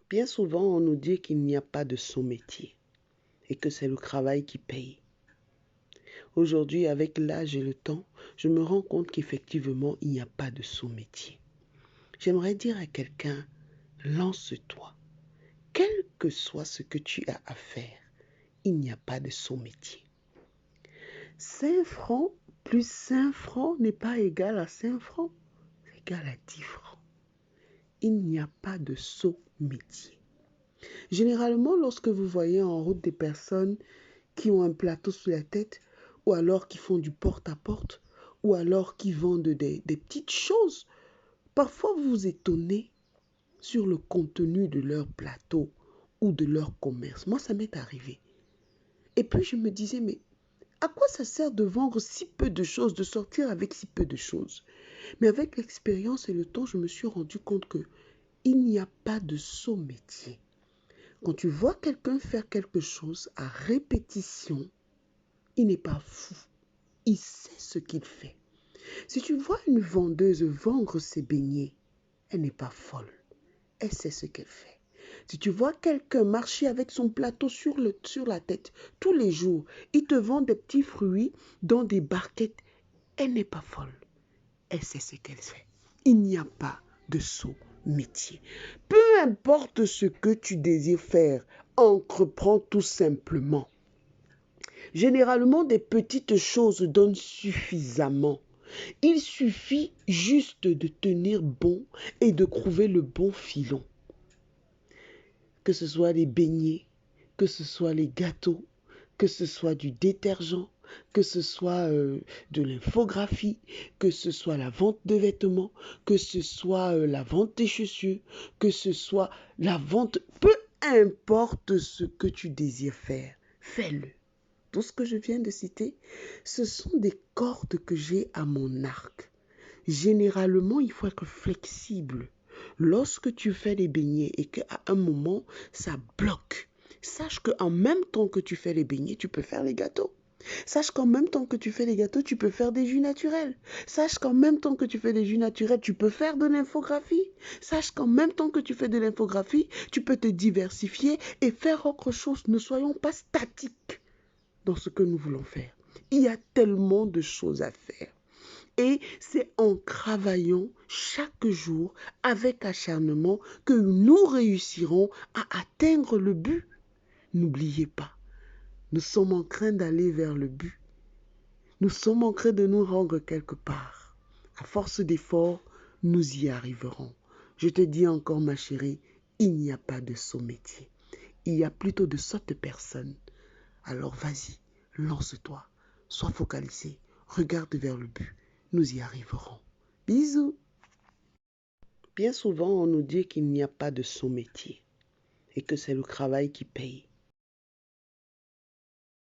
Bien souvent, on nous dit qu'il n'y a pas de sous-métier et que c'est le travail qui paye. Aujourd'hui, avec l'âge et le temps, je me rends compte qu'effectivement, il n'y a pas de sous-métier. J'aimerais dire à quelqu'un, lance-toi. Quel que soit ce que tu as à faire, il n'y a pas de sous-métier. 5 francs plus 5 francs n'est pas égal à 5 francs, c'est égal à 10 francs. Il n'y a pas de sous-métier. Généralement, lorsque vous voyez en route des personnes qui ont un plateau sous la tête, ou alors qui font du porte-à-porte, ou alors qui vendent des petites choses, parfois vous vous étonnez sur le contenu de leur plateau ou de leur commerce. Moi, ça m'est arrivé. Et puis, je me disais, mais à quoi ça sert de vendre si peu de choses, de sortir avec si peu de choses? Mais avec l'expérience et le temps, je me suis rendu compte que il n'y a pas de sous-métier. Quand tu vois quelqu'un faire quelque chose à répétition, il n'est pas fou. Il sait ce qu'il fait. Si tu vois une vendeuse vendre ses beignets, elle n'est pas folle. Elle sait ce qu'elle fait. Si tu vois quelqu'un marcher avec son plateau sur la tête tous les jours, il te vend des petits fruits dans des barquettes, elle n'est pas folle. Elle sait ce qu'elle fait. Il n'y a pas de sous-métier. Peu importe ce que tu désires faire, entreprends tout simplement. Généralement, des petites choses donnent suffisamment. Il suffit juste de tenir bon et de trouver le bon filon. Que ce soit les beignets, que ce soit les gâteaux, que ce soit du détergent, que ce soit de l'infographie, que ce soit la vente de vêtements, que ce soit la vente des chaussures, que ce soit la vente, peu importe ce que tu désires faire, fais-le. Tout ce que je viens de citer, ce sont des cordes que j'ai à mon arc. Généralement, il faut être flexible. Lorsque tu fais les beignets et qu'à un moment, ça bloque, sache qu'en même temps que tu fais les beignets, tu peux faire les gâteaux. Sache qu'en même temps que tu fais les gâteaux, tu peux faire des jus naturels. Sache qu'en même temps que tu fais des jus naturels, tu peux faire de l'infographie. Sache qu'en même temps que tu fais de l'infographie, tu peux te diversifier et faire autre chose. Ne soyons pas statiques dans ce que nous voulons faire. Il y a tellement de choses à faire. Et c'est en travaillant chaque jour avec acharnement que nous réussirons à atteindre le but. N'oubliez pas, nous sommes en train d'aller vers le but. Nous sommes en train de nous rendre quelque part. À force d'efforts, nous y arriverons. Je te dis encore, ma chérie, il n'y a pas de sous-métier. Il y a plutôt de sottes personnes. Alors vas-y, lance-toi, sois focalisé, regarde vers le but. Nous y arriverons. Bisous. Bien souvent, on nous dit qu'il n'y a pas de sous-métier et que c'est le travail qui paye.